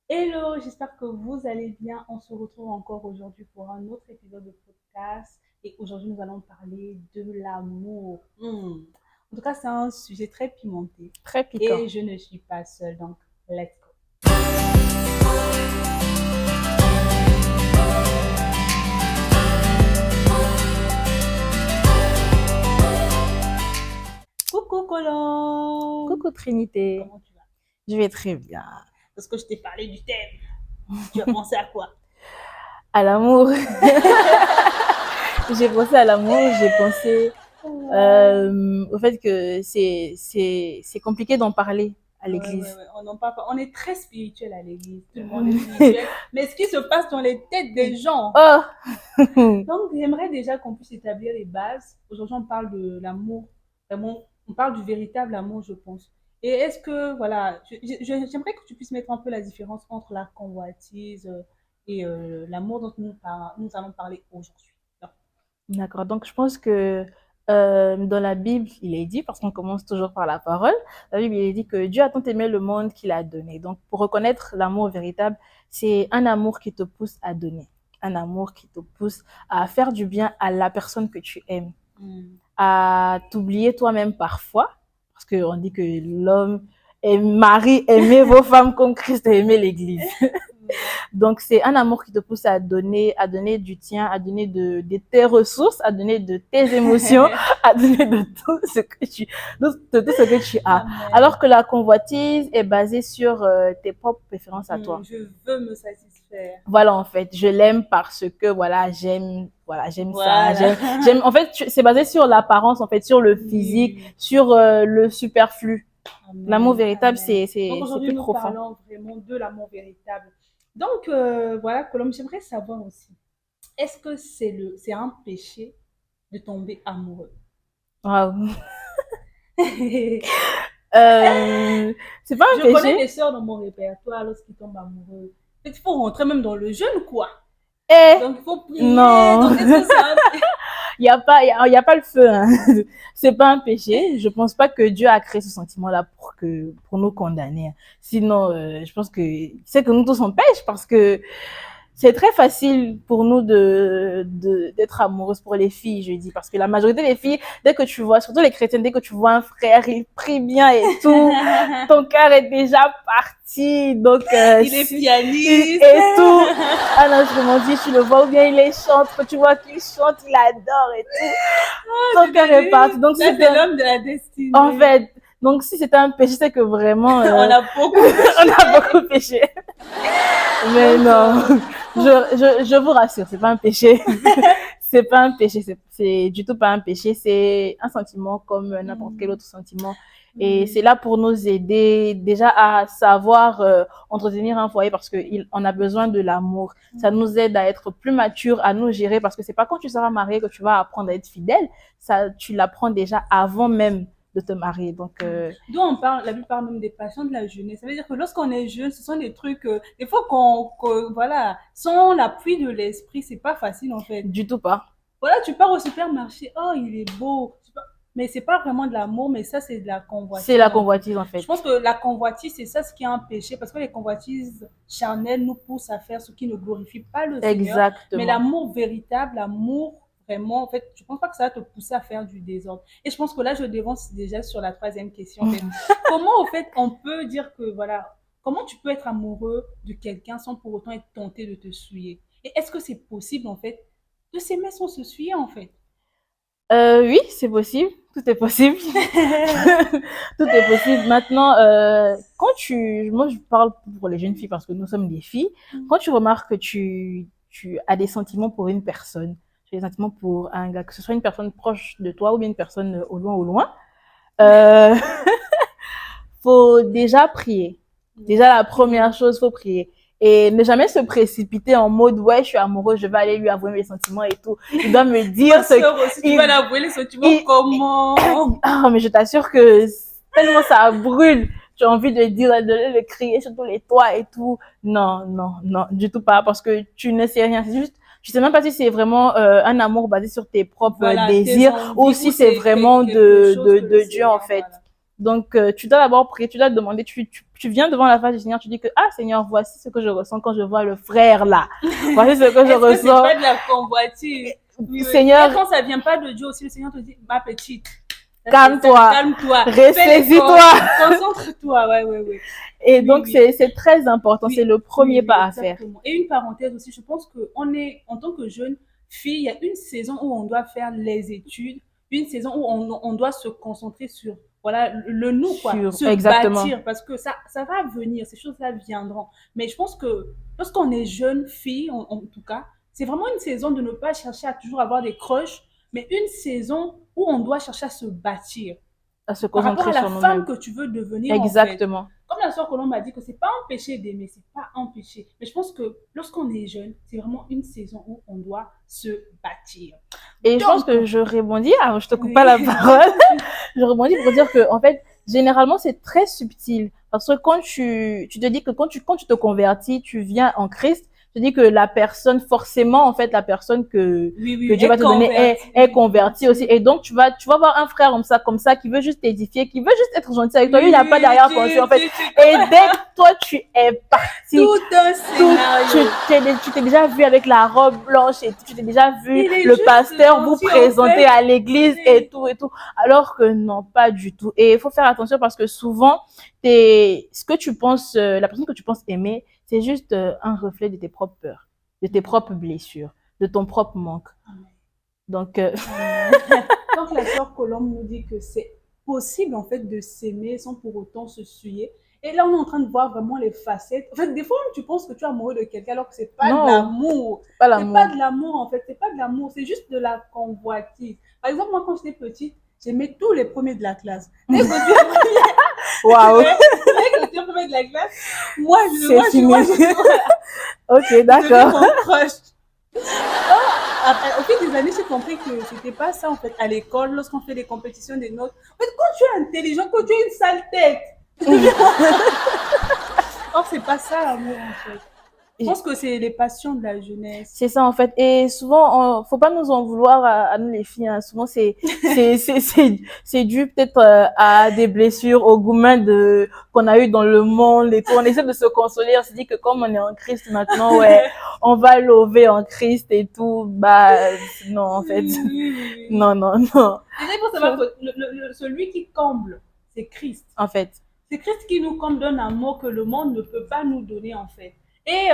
Hello, j'espère que vous allez bien. On se retrouve encore aujourd'hui pour un autre épisode de podcast. Et aujourd'hui, nous allons parler de l'amour. En tout cas, c'est un sujet très pimenté. Très piquant. Et je ne suis pas seule, donc let's go. Coucou Colombe. Coucou Trinité. Comment tu vas? Je vais très bien. Parce que je t'ai parlé du thème. Tu as pensé à quoi? À l'amour. J'ai pensé à l'amour, j'ai pensé au fait que c'est compliqué d'en parler à l'église. On n'en parle pas. On est très spirituel à l'église. Tout le monde est spirituel. Mais ce qui se passe dans les têtes des gens. Oh. Donc, j'aimerais déjà qu'on puisse établir les bases. Aujourd'hui, on parle de l'amour. Vraiment, on parle du véritable amour, je pense. Et est-ce que, voilà, j'aimerais que tu puisses mettre un peu la différence entre la convoitise et l'amour dont nous allons parler aujourd'hui. D'accord. Donc je pense que dans la Bible, il est dit, parce qu'on commence toujours par la parole, la Bible, il est dit que Dieu a tant aimé le monde qu'il a donné. Donc pour reconnaître l'amour véritable, c'est un amour qui te pousse à donner. Un amour qui te pousse à faire du bien à la personne que tu aimes. À t'oublier toi-même parfois, parce qu'on dit que l'homme et Marie, aimez vos femmes comme Christ a aimé l'Église. Donc, c'est un amour qui te pousse à donner du tien, à donner de tes ressources, à donner de tes émotions, à donner de tout ce que tu as. Amen. Alors que la convoitise est basée sur tes propres préférences à toi. Je veux me satisfaire. Voilà, en fait, je l'aime parce que j'aime Voilà. ça, j'aime. En fait, c'est basé sur l'apparence, en fait, sur le physique, sur le superflu. Amen. L'amour véritable, Amen. c'est Donc aujourd'hui, plus nous profond. parlons vraiment de l'amour véritable. Donc voilà, Colombe, j'aimerais savoir aussi, est-ce que c'est un péché de tomber amoureux? Wow. Je C'est pas un connais péché. des sœurs dans mon répertoire lorsqu'ils tombent amoureux. Il faut rentrer même dans le jeûne, quoi. Eh, Donc il faut prier. non. Donc est-ce que c'est un Il y a pas le feu, hein. C'est pas un péché. Je pense pas que Dieu a créé ce sentiment-là pour nous condamner. Sinon, je pense que c'est que nous tous on pêche parce que c'est très facile pour nous d'être amoureuses pour les filles, je dis, parce que la majorité des filles, dès que tu vois, surtout les chrétiennes, dès que tu vois un frère, il prie bien et tout, ton cœur est déjà parti, donc, il est pianiste. et tout. Ah non, je me dis, tu le vois ou bien il est chante, quand tu vois qu'il chante, il adore et tout. Ton cœur est parti. Donc, c'est l'homme de la destinée. En fait, donc si c'était un péché, c'est que vraiment, on a beaucoup on a beaucoup péché. Mais non, je vous rassure, c'est pas un péché. C'est pas un péché, c'est du tout pas un péché. C'est un sentiment comme n'importe quel autre sentiment. Et c'est là pour nous aider déjà à savoir entretenir un foyer parce que on a besoin de l'amour. Ça nous aide à être plus mature, à nous gérer parce que c'est pas quand tu seras marié que tu vas apprendre à être fidèle. Ça, tu l'apprends déjà avant même de te marier. Donc, d'où on parle, la plupart même des passions de la jeunesse. Ça veut dire que lorsqu'on est jeune, ce sont des trucs, des fois voilà, sans l'appui de l'esprit, c'est pas facile en fait. du tout pas. Voilà, tu pars au supermarché, oh il est beau, mais c'est pas vraiment de l'amour, mais ça c'est de la convoitise. C'est la convoitise en fait. Je pense que la convoitise, c'est ça ce qui est un péché, parce que les convoitises charnelles nous poussent à faire ce qui ne glorifie pas le Seigneur. Exactement. Mais l'amour véritable, l'amour vraiment, en fait, je pense pas que ça va te pousser à faire du désordre. Et je pense que là, je dévance déjà sur la troisième question. En fait. Comment, au fait, on peut dire que, voilà, comment tu peux être amoureux de quelqu'un sans pour autant être tenté de te souiller? Et est-ce que c'est possible, en fait, de s'aimer sans se souiller, en fait? Oui, c'est possible. Tout est possible. Tout est possible. Maintenant, moi je parle pour les jeunes filles parce que nous sommes des filles. Quand tu remarques que tu as des sentiments pour une personne, tu as des sentiments pour un gars, que ce soit une personne proche de toi ou bien une personne au loin, euh, faut déjà prier. Déjà, la première chose, faut prier. Et ne jamais se précipiter en mode, ouais, je suis amoureux, je vais aller lui avouer mes sentiments et tout. Il doit me dire ce que... Tu vas l'avouer les sentiments comment? Ah, mais je t'assure que tellement ça brûle. Tu as envie de dire, de le crier sur tous les toits et tout. Non, non, non, du tout pas. Parce que tu ne sais rien. C'est juste, tu sais même pas si c'est vraiment un amour basé sur tes propres désirs ou si c'est vraiment de Dieu, en fait. Voilà. Donc, tu dois d'abord prier, tu dois te demander, tu viens devant la face du Seigneur, tu dis que, ah Seigneur, voici ce que je ressens quand je vois le frère là. Voici ce que je Est-ce que c'est ressens. pas de la convoitise? Oui, oui. Et Seigneur, quand ça vient pas de Dieu aussi, le Seigneur te dit, ma petite, calme-toi, calme-toi, fais l'effort, ressaisis-toi. concentre-toi. Ouais, ouais, ouais. Et Oui, donc, oui. c'est très important, c'est Oui, le oui, premier oui, pas à faire. exactement. Et une parenthèse aussi, je pense qu'on est, en tant que jeune fille, il y a une saison où on doit faire les études, une saison où on doit se concentrer sur, voilà, le nous, quoi, Sur, se exactement. bâtir, parce que ça va venir, ces choses-là viendront. Mais je pense que lorsqu'on est jeune fille, en tout cas, c'est vraiment une saison de ne pas chercher à toujours avoir des crushs, mais une saison où on doit chercher à se bâtir À se par rapport concentrer à la sur femme nous-mêmes. que tu veux devenir, en fait. Exactement. Comme la soeur Colombe m'a dit que c'est pas un péché d'aimer, c'est pas un péché. Mais je pense que lorsqu'on est jeune, c'est vraiment une saison où on doit se bâtir. Et je pense Donc, que je rebondis, je te coupe pas oui, la parole, je rebondis pour dire que, en fait, généralement, c'est très subtil. Parce que quand tu te dis que quand tu te convertis, tu viens en Christ, tu dis que la personne, forcément, en fait, la personne oui, que oui, Dieu va être te donner converti, est oui, bien convertie aussi. sûr. Et donc, tu vas voir un frère comme ça, qui veut juste t'édifier, qui veut juste être gentil avec toi. Lui, il n'a pas Oui, d'arrière-pensée, en fait. Et dès que toi, tu es parti, tout un tout, tu scénario. tu t'es déjà vu avec la robe blanche et tu t'es déjà vu Il est le juste pasteur vous gentil, en présenter fait. à l'église et Oui, tout et tout. Alors que non, pas du tout. Et il faut faire attention parce que souvent, ce que tu penses, la personne que tu penses aimer, c'est juste un reflet de tes propres peurs, de tes propres blessures, de ton propre manque. Donc, amen. Donc la sœur Colombe nous dit que c'est possible en fait de s'aimer sans pour autant se souiller. Et là, on est en train de voir vraiment les facettes. En fait, des fois, tu penses que tu es amoureux de quelqu'un alors que c'est pas de non, l'amour. c'est pas C'est pas l'amour. de l'amour en fait, c'est pas de l'amour, c'est juste de la convoitise. Par exemple, moi, quand j'étais petite, j'aimais tous les premiers de la classe. Dès que tu es premier, Waouh, dès que tu es premier de la classe, c'est fini. Ok, je deviens d'accord. ton crush. Au fil des années, j'ai compris que c'était pas ça en fait. À l'école, lorsqu'on fait des compétitions des notes, en fait, quand tu es intelligent, quand tu as une sale tête, tu deviens. Or, c'est pas ça l'amour en fait. Je pense que c'est les passions de la jeunesse. C'est ça en fait. Et souvent, faut pas nous en vouloir à nous les filles. Hein. Souvent, c'est dû peut-être à des blessures, au gourmand qu'on a eu dans le monde et tout. On essaie de se consoler. On se dit que comme on est en Christ maintenant, ouais, on va lover en Christ et tout. Bah non en fait. Oui, oui, oui. Non non non. Déjà, il faut savoir que celui qui comble, c'est Christ. En fait, C'est Christ qui nous comble d'un amour que le monde ne peut pas nous donner en fait. Et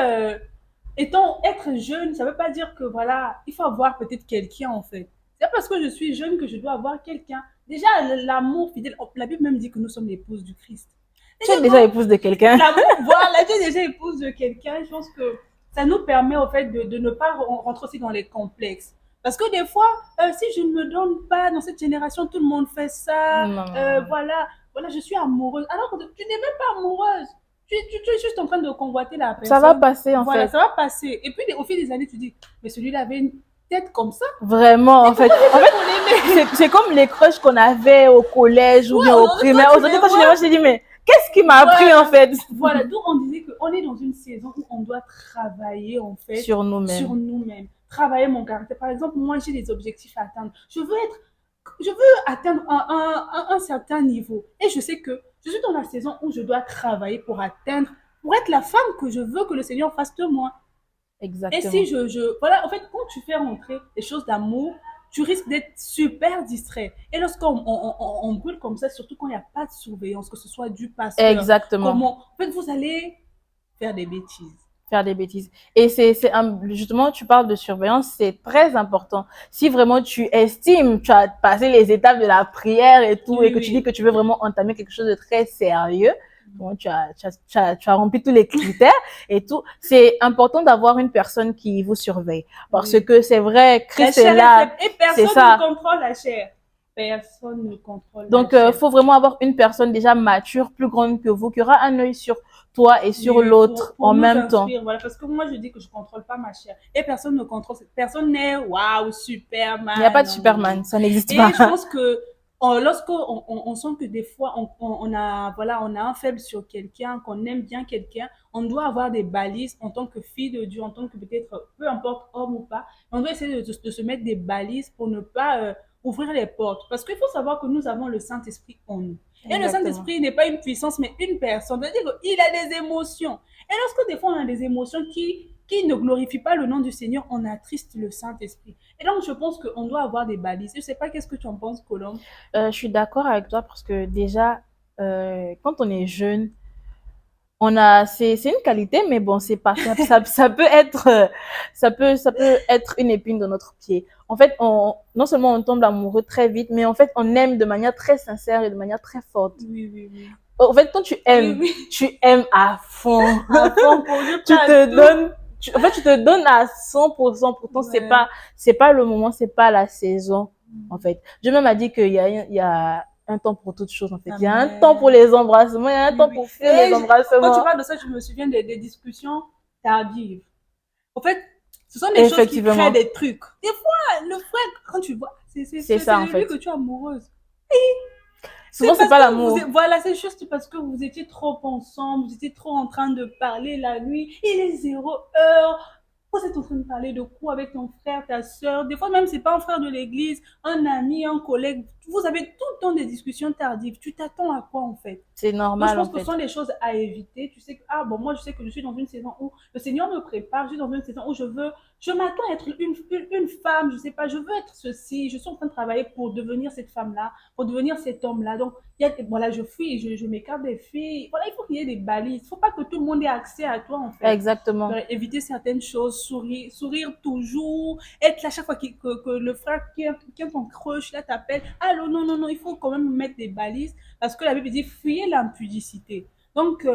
être jeune, ça veut pas dire que voilà, il faut avoir peut-être quelqu'un en fait. C'est pas parce que je suis jeune que je dois avoir quelqu'un. Déjà, l'amour fidèle, la Bible même dit que nous sommes l'épouses du Christ. tu Déjà, es déjà quand épouse de quelqu'un. l'amour, voilà, tu es déjà épouse de quelqu'un, je pense que ça nous permet au fait de ne pas rentrer aussi dans les complexes. Parce que des fois, si je ne me donne pas dans cette génération, tout le monde fait ça, Non, non, non. voilà, je suis amoureuse. Alors que tu n'es même pas amoureuse. Tu es juste en train de convoiter la Ça va personne. passer en Voilà, fait. ça va passer. Et puis, au fil des années, tu dis, mais celui-là avait une tête comme ça. Vraiment, Et en fait. comment j'ai En fait fait, pour l'aimer? c'est comme les crushs qu'on avait au collège ou Ouais, bien au aujourd'hui, primaire. quand tu Aujourd'hui, les quand je les vois, vois, je me dis, mais qu'est-ce qui m'a appris en voilà. fait Voilà, d'où on disait qu'on est dans une saison où on doit travailler en fait sur sur nous-mêmes? nous-mêmes. Travailler mon caractère. Par exemple, moi j'ai des objectifs à atteindre. Je veux atteindre un certain niveau. Et je sais que je suis dans la saison où je dois travailler pour atteindre, pour être la femme que je veux que le Seigneur fasse de moi. Et si Exactement. voilà, en fait, quand tu fais rentrer les choses d'amour, tu risques d'être super distrait. Et lorsqu'on on brûle comme ça, surtout quand il n'y a pas de surveillance, que ce soit du pasteur, Exactement. comment, en fait, vous allez faire des bêtises. Faire des bêtises. Et justement, tu parles de surveillance, c'est très important. Si vraiment tu estimes, tu as passé les étapes de la prière et tout, et Oui, que tu dis que oui. tu veux vraiment entamer quelque chose de très sérieux, bon, tu as rempli tous les critères et tout, c'est important d'avoir une personne qui vous surveille. Parce Oui. que c'est vrai, La Christ est chair est là, faible et c'est personne ne ça. contrôle la chair. Personne ne contrôle la Donc, chair. faut vraiment avoir une personne déjà mature, plus grande que vous, qui aura un œil sur toi et Oui, sur oui, l'autre pour en nous même temps. instruire, voilà, parce que moi je dis que je contrôle pas ma chair et personne ne contrôle, personne n'est waouh, Il n'y a pas Superman, de non, non, non, Superman, non. ça n'existe Et je pas. pense que lorsqu'on on sent que des fois on a, voilà, on a un faible sur quelqu'un, qu'on aime bien quelqu'un, on doit avoir des balises en tant que fille de Dieu, en tant que peut-être, peu importe homme ou pas, on doit essayer de se mettre des balises pour ne pas ouvrir les portes. Parce qu'il faut savoir que nous avons le Saint-Esprit en nous. Et le Exactement. Saint-Esprit n'est pas une puissance, mais une personne. C'est-à-dire qu'il a des émotions. Et lorsque des fois on a des émotions qui ne glorifient pas le nom du Seigneur, on attriste le Saint-Esprit. Et donc je pense qu'on doit avoir des balises. Je ne sais pas qu'est-ce que tu en penses, Colombe. Je suis d'accord avec toi parce que déjà, quand on est jeune, c'est une qualité, mais bon, c'est pas, ça peut être, ça peut être une épine dans notre pied. En fait, non seulement on tombe amoureux très vite, mais en fait, on aime de manière très sincère et de manière très forte. Oui, oui, oui. En fait, quand Oui, oui. tu aimes à fond. À fond, pour je Tu pas te tout. donnes, en fait, tu te donnes à 100%. Pourtant, Ouais. c'est pas le moment, c'est pas la saison, en fait. Dieu même a dit il y a un temps pour toutes choses, en fait. Il y a un temps pour Amen. les embrassements, il y a un Oui, temps oui. pour fuir les Et quand tu embrassements. parles de ça, je me souviens des discussions tardives. En fait, ce sont des choses qui créent Effectivement. des trucs. Des fois, le frère, quand tu vois, C'est c'est ça, en de lui que fait. tu es amoureuse. Souvent, C'est c'est parce pas que vous, l'amour. voilà, c'est juste parce que vous étiez trop ensemble, vous étiez trop en train de parler la nuit, il est 0 heure. Vous êtes en train de parler de quoi avec ton frère, ta soeur. Des fois même, c'est pas un frère de l'église, un ami, un collègue. Vous avez tout le temps des discussions tardives. Tu t'attends à quoi en fait? C'est Donc, je normal, pense en que ce sont fait. des choses à éviter. Tu sais que, ah bon, moi, je sais que je suis dans une saison où le Seigneur me prépare. Je suis dans une saison où je m'attends à être une femme. Je sais pas, je veux être ceci. Je suis en train de travailler pour devenir cette femme-là, pour devenir cet homme-là. Donc, voilà, je fuis, je m'écarte des filles. Voilà, il faut qu'il y ait des balises. Il ne faut pas que tout le monde ait accès à toi, en fait. Exactement. Éviter certaines choses, sourire toujours, être là chaque fois que le frère qui est ton crush, là, t'appelle. Allô, non, non, non, il faut quand même mettre des balises parce que la Bible dit fuyez l'impudicité. Donc,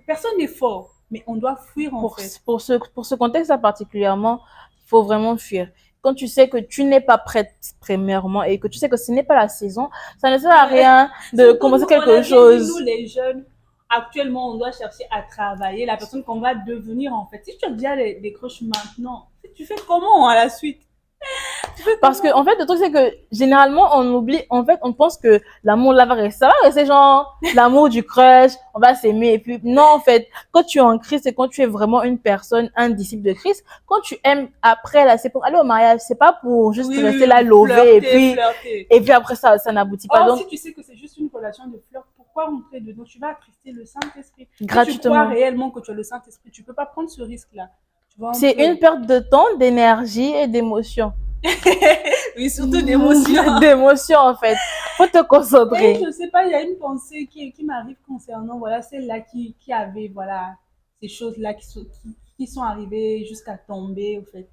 personne n'est fort, mais on doit fuir, en fait. Pour ce contexte-là particulièrement, il faut vraiment fuir. Quand tu sais que tu n'es pas prête premièrement et que tu sais que ce n'est pas la saison, ça ne sert à Ouais. rien de Surtout, commencer nous, on l'a quelque bien dit, nous, chose. les jeunes, actuellement, on doit chercher à travailler la personne qu'on va devenir, en fait. Si tu as déjà des crushs maintenant, tu fais comment à la suite? Tu fais Parce que, comment? en fait, le truc, c'est que, généralement, on oublie, en fait, on pense que l'amour, là, ça va rester genre, l'amour du crush, on va s'aimer, et puis, non, en fait, quand tu es en Christ et quand tu es vraiment une personne, un disciple de Christ, quand tu aimes après, là, c'est pour aller au mariage, c'est pas pour juste Oui, oui, rester là, oui, lover, flirter, flirter. et puis après, ça n'aboutit pas. Or, Donc, si tu sais que c'est juste une relation de flirt, pourquoi rentrer dedans? Tu vas attrister le Saint-Esprit. Si tu crois gratuitement. réellement que tu as le Saint-Esprit, tu peux pas prendre ce risque-là. Tu vois un C'est peu. une perte de temps, d'énergie et d'émotion. Oui, surtout d'émotion. D'émotion, en fait. Faut te Et concentrer. je sais pas, il y a une pensée qui m'arrive concernant, voilà, celle-là qui avait, voilà, ces choses-là qui sont arrivées jusqu'à tomber, en fait.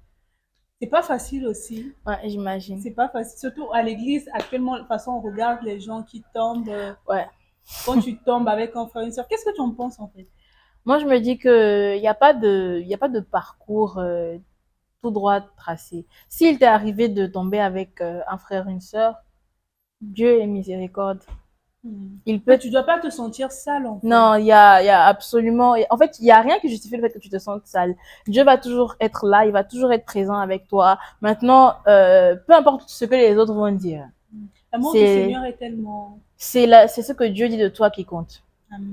C'est pas facile aussi. Ouais, j'imagine. C'est pas facile. Surtout à l'église, actuellement, de toute façon, on regarde les gens qui tombent. Ouais. Quand tu tombes avec un frère, une soeur, qu'est-ce que tu en penses, en fait? Moi, je me dis que il y a pas de parcours tout droit tracé. S'il t'est arrivé de tomber avec un frère, une sœur, Dieu est miséricorde. Il Mais peut, tu dois pas te sentir sale, en fait. non, il y a absolument, en fait, il y a rien qui justifie le fait que tu te sentes sale. Dieu va toujours être là, il va toujours être présent avec toi. Maintenant, peu importe ce que les autres vont dire. L'amour du C'est, Seigneur est tellement... c'est ce que Dieu dit de toi qui compte.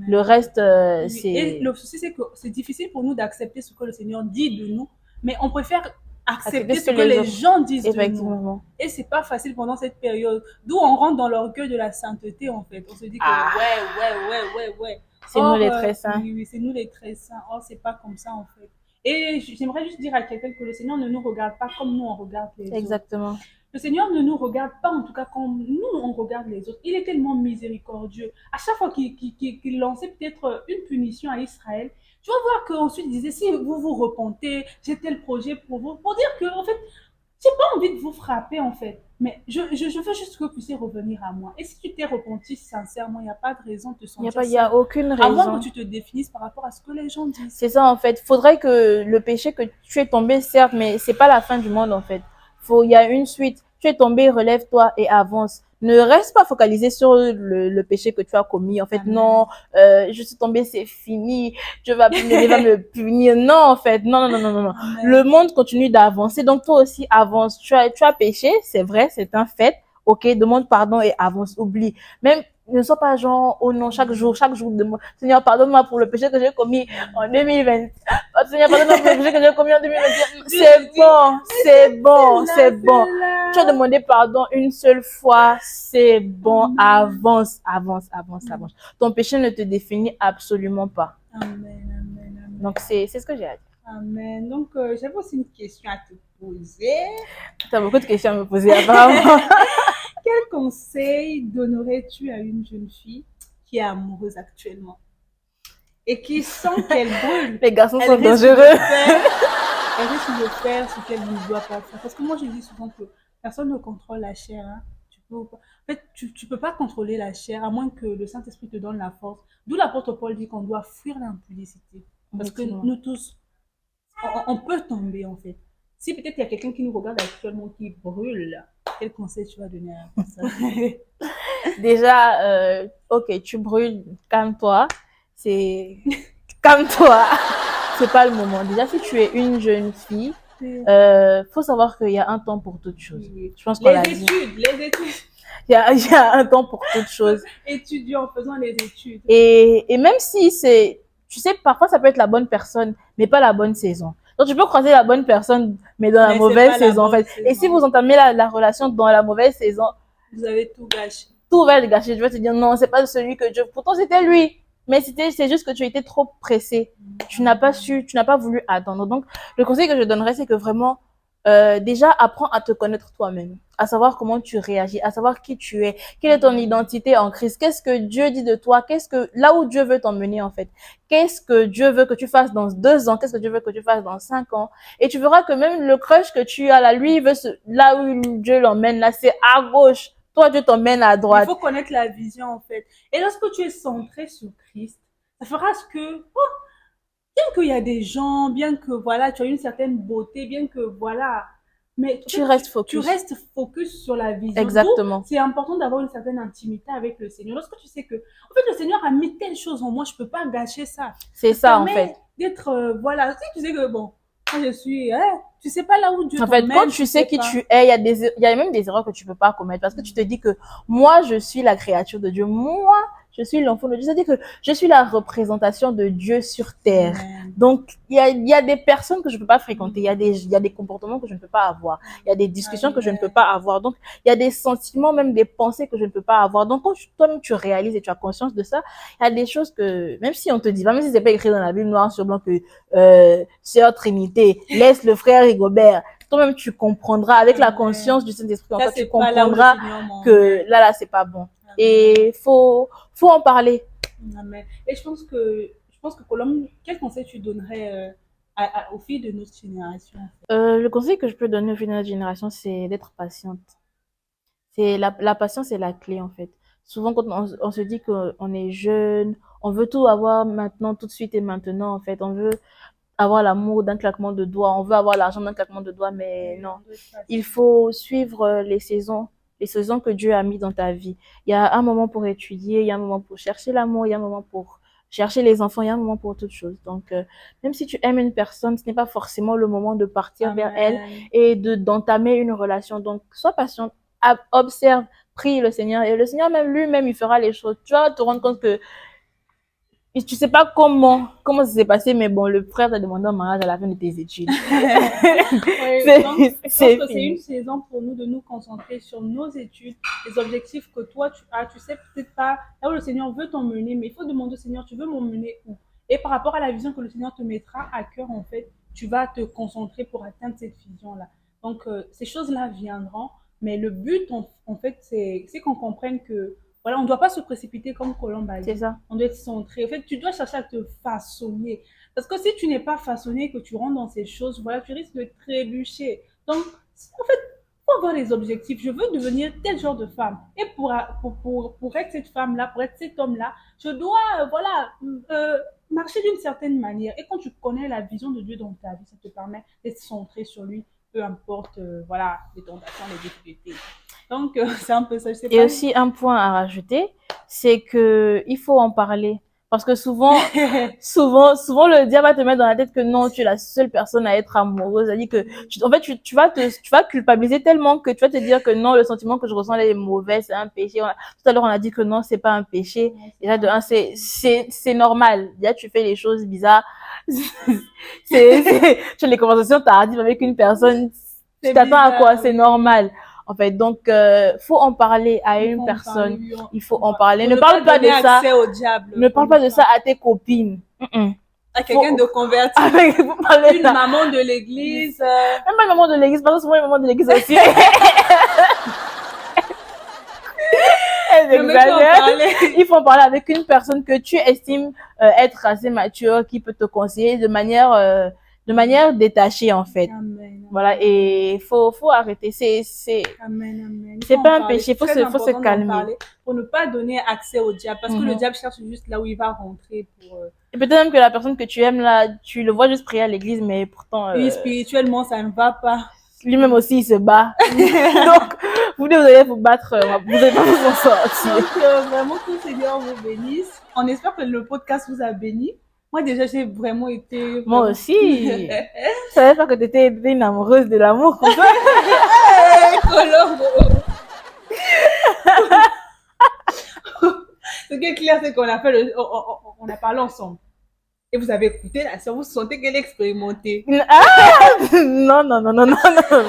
Le Amen. reste, Oui. Et c'est le souci, c'est que c'est difficile pour nous d'accepter ce que le Seigneur dit de nous, mais on préfère accepter accepter ce ce que que les les autres, gens disent de nous. effectivement. Et c'est pas facile pendant cette période, d'où on rentre dans l'orgueil de la sainteté, en fait. On se dit que Ah, ouais. c'est nous Or, les très saints. oui, oui, c'est nous les très saints. Or, c'est pas comme ça, en fait. Et j'aimerais juste dire à quelqu'un que le Seigneur ne nous regarde pas comme nous on regarde les autres. Exactement. Le Seigneur ne nous regarde pas, en tout cas, comme nous, on regarde les autres. Il est tellement miséricordieux. À chaque fois qu'il lançait peut-être une punition à Israël, tu vas voir qu'ensuite il disait, si vous vous repentez, j'ai tel projet pour vous. Pour dire que, en fait, j'ai pas envie de vous frapper, en fait. Mais je veux juste que vous puissiez revenir à moi. Et si tu t'es repenti sincèrement, il n'y a pas de raison de te sentir Il y a seul. aucune À moins que raison. tu te définisses par rapport à ce que les gens disent. C'est ça, en fait. Faudrait que le péché que tu es tombé, certes, mais c'est pas la fin du monde, en fait. Il y a une suite. Tu es tombé, relève-toi et avance. Ne reste pas focalisé sur le péché que tu as commis. En fait, Amen. non, je suis tombé, c'est fini. Dieu va me punir. Non, en fait, non, non, non, non, non. Le Amen. monde continue d'avancer. Donc, toi aussi, avance. Tu as péché, c'est vrai, c'est un fait. Ok, demande pardon et avance. Oublie. Même, ne sois pas genre, oh non, chaque jour, demande, Seigneur, pardonne-moi pour le péché que j'ai commis en 2020. Oh, Seigneur, pardonne-moi pour le péché que j'ai commis en 2021. Dieu te dit, C'est bon, c'est là, c'est bon. c'est là. tu as demandé pardon une seule fois, c'est bon, avance. Ton péché ne te définit absolument pas. Amen. Donc, c'est ce que j'ai à dire. Amen. Donc, j'avais aussi une question à te poser. Tu as beaucoup de questions à me poser, apparemment. Quel conseil donnerais-tu à une jeune fille qui est amoureuse actuellement et qui sent qu'elle brûle? Les garçons sont dangereux. Elle risque de faire ce qu'elle ne doit pas faire. Parce que moi, je dis souvent que personne ne contrôle la chair. Hein. En fait, tu peux pas contrôler la chair à moins que le Saint-Esprit te donne la force. D'où l'apôtre Paul dit qu'on doit fuir l'impudicité. Parce que nous tous, on peut tomber en fait. Si peut-être il y a quelqu'un qui nous regarde actuellement qui brûle, quel conseil tu vas donner à la personne? Déjà, ok, tu brûles, calme-toi. Calme-toi. C'est pas le moment. Déjà, si tu es une jeune fille, faut savoir qu'il y a un temps pour toute chose. Je pense qu'on l'a dit. Les études. Il y a un temps pour toute chose. Étudier en faisant les études. Et même si tu sais, parfois ça peut être la bonne personne, mais pas la bonne saison. Donc tu peux croiser la bonne personne, mais dans la mauvaise saison, en fait. Et si vous entamez la relation dans la mauvaise saison, vous avez tout gâché. Tout va être gâché. Je vais te dire, non, c'est pas celui que Dieu. Pourtant, c'était lui. Mais c'est juste que tu étais trop pressé. Tu n'as pas voulu attendre. Donc, le conseil que je donnerais, c'est que vraiment, déjà, apprends à te connaître toi-même, à savoir comment tu réagis, à savoir qui tu es, quelle est ton identité en Christ, qu'est-ce que Dieu dit de toi, là où Dieu veut t'emmener, en fait. Qu'est-ce que Dieu veut que tu fasses dans 2 ans, qu'est-ce que Dieu veut que tu fasses dans 5 ans. Et tu verras que même le crush que tu as là, lui, là où Dieu l'emmène, là, c'est à gauche. Toi, Dieu t'emmène à droite. Il faut connaître la vision, en fait. Et lorsque tu es centré sur Christ, ça fera ce que, bien qu'il y a des gens, bien que, voilà, tu as une certaine beauté, bien que, voilà, mais tu restes focus. Tu restes focus sur la vision. Exactement. C'est important d'avoir une certaine intimité avec le Seigneur. Lorsque tu sais que, en fait, le Seigneur a mis telle chose en moi, je peux pas gâcher ça. C'est ça, en fait. D'être, voilà, si tu sais que, bon, moi, je suis, tu sais pas là où Dieu t'emmène. En fait, quand tu sais qui tu es, il y a même des erreurs que tu peux pas commettre parce que tu te dis que moi, je suis la créature de Dieu. Moi, je suis l'enfant de Dieu. C'est-à-dire que je suis la représentation de Dieu sur terre. Donc, il y a des personnes que je peux pas fréquenter. Il y a des comportements que je ne peux pas avoir. Il y a des discussions que je ne peux pas avoir. Donc, il y a des sentiments, même des pensées que je ne peux pas avoir. Donc, quand toi-même tu réalises et tu as conscience de ça, il y a des choses que, même si on te dit, même si c'est pas écrit dans la Bible noir sur blanc que, sœur Trinité, laisse le frère Rigobert, toi-même tu comprendras avec la conscience du Saint-Esprit, en fait, tu comprendras que là, c'est pas bon. Et faut en parler. Amen. Et je pense que Colombe, quel conseil tu donnerais aux filles de notre génération? Le conseil que je peux donner aux filles de notre génération, c'est d'être patiente. C'est la patience est la clé, en fait. Souvent, quand on se dit qu'on est jeune, on veut tout avoir maintenant, tout de suite et maintenant, en fait. On veut avoir l'amour d'un claquement de doigts, on veut avoir l'argent d'un claquement de doigts, mais non. Il faut suivre les saisons que Dieu a mis dans ta vie. Il y a un moment pour étudier, il y a un moment pour chercher l'amour, il y a un moment pour chercher les enfants, il y a un moment pour toutes choses. Donc, même si tu aimes une personne, ce n'est pas forcément le moment de partir vers elle et d'entamer une relation. Donc, sois patiente, observe, prie le Seigneur, et le Seigneur même lui-même, il fera les choses. Tu vas te rendre compte que tu sais pas comment ça s'est passé, mais bon, le frère t'a demandé en mariage à la fin de tes études. C'est une saison pour nous de nous concentrer sur nos études, les objectifs que toi tu as. Tu sais peut-être pas là où le Seigneur veut t'emmener, mais il faut demander au Seigneur, tu veux m'emmener où? Et par rapport à la vision que le Seigneur te mettra à cœur, en fait, tu vas te concentrer pour atteindre cette vision-là. Donc, ces choses-là viendront, mais le but, en fait, c'est qu'on comprenne que voilà, on ne doit pas se précipiter comme Colombe a dit. C'est ça. On doit être centré. En fait, tu dois chercher à te façonner. Parce que si tu n'es pas façonné, que tu rentres dans ces choses, voilà, tu risques de trébucher. Donc, en fait, il faut avoir des objectifs. Je veux devenir tel genre de femme. Et pour être cette femme-là, pour être cet homme-là, je dois, marcher d'une certaine manière. Et quand tu connais la vision de Dieu dans ta vie, ça te permet d'être centré sur lui, peu importe, les tentations, les difficultés. Donc, c'est un peu ça. Je sais pas. Et aussi, un point à rajouter, c'est que il faut en parler. Parce que souvent, le diable va te mettre dans la tête que non, tu es la seule personne à être amoureuse. C'est-à-dire que, tu vas culpabiliser tellement que tu vas te dire que non, le sentiment que je ressens est mauvais, c'est un péché. Tout à l'heure, on a dit que non, c'est pas un péché. Déjà, de un, c'est normal. Déjà, tu fais les choses bizarres. Tu as les conversations tardives avec une personne. Tu t'attends à quoi? C'est normal. En fait, donc, faut en parler à Il une faut en personne. parler, oui, Il faut en parler. pour Ne parle pas de donner ça. accès au diable. Ne parle pas de ça à tes copines. À quelqu'un de converti. Avec, vous parlez Une ça. maman de l'église. Même pas une maman de l'église, parce que souvent une maman de l'église aussi. Elle Ne me fais en exagère. parler. Il faut en parler avec une personne que tu estimes être assez mature, qui peut te conseiller de manière détachée en fait. Amen. Voilà, et faut arrêter. Amen, amen. Il C'est faut en pas un parler. péché, C'est très faut se important d'en calmer. parler pour ne pas donner accès au diable. Parce que le Mhm. diable cherche juste là où il va rentrer pour. Et peut-être même que la personne que tu aimes là, tu le vois juste prier à l'église, mais pourtant, Oui, spirituellement, ça ne va pas. lui-même aussi il se bat. Donc, vous devez vous battre, vous allez pas vous en sortir. Donc, vraiment, que le Seigneur vous bénisse. On espère que le podcast vous a béni. Moi, déjà, j'ai vraiment été. Moi aussi. Je savais pas que t'étais une amoureuse de l'amour comme ça. Hey, Colombo. Ce qui est clair, c'est qu'on a fait on a parlé ensemble. Et vous avez écouté la sœur, vous sentez qu'elle est expérimentée. Ah non, non, non, non, non, non. Donc,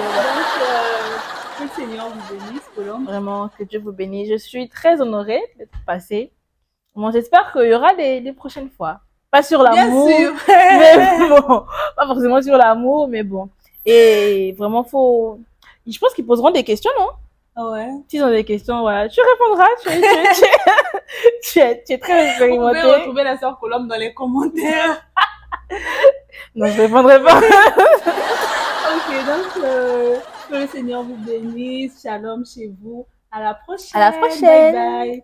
que le Seigneur vous bénisse, Colombe. Vraiment, que Dieu vous bénisse. Je suis très honorée d'être passée. Bon, j'espère qu'il y aura des prochaines fois. Pas sur l'amour, Bien sûr. mais bon, pas forcément sur l'amour, mais bon. Et vraiment, je pense qu'ils poseront des questions, non? Ouais. S'ils ont des questions, voilà, tu répondras. Tu es très Vous pouvez expérimentée. retrouver la sœur Colombe dans les commentaires. Non, je répondrai pas. Ok, donc, que le Seigneur vous bénisse. Shalom chez vous. À la prochaine. À la prochaine. Bye bye.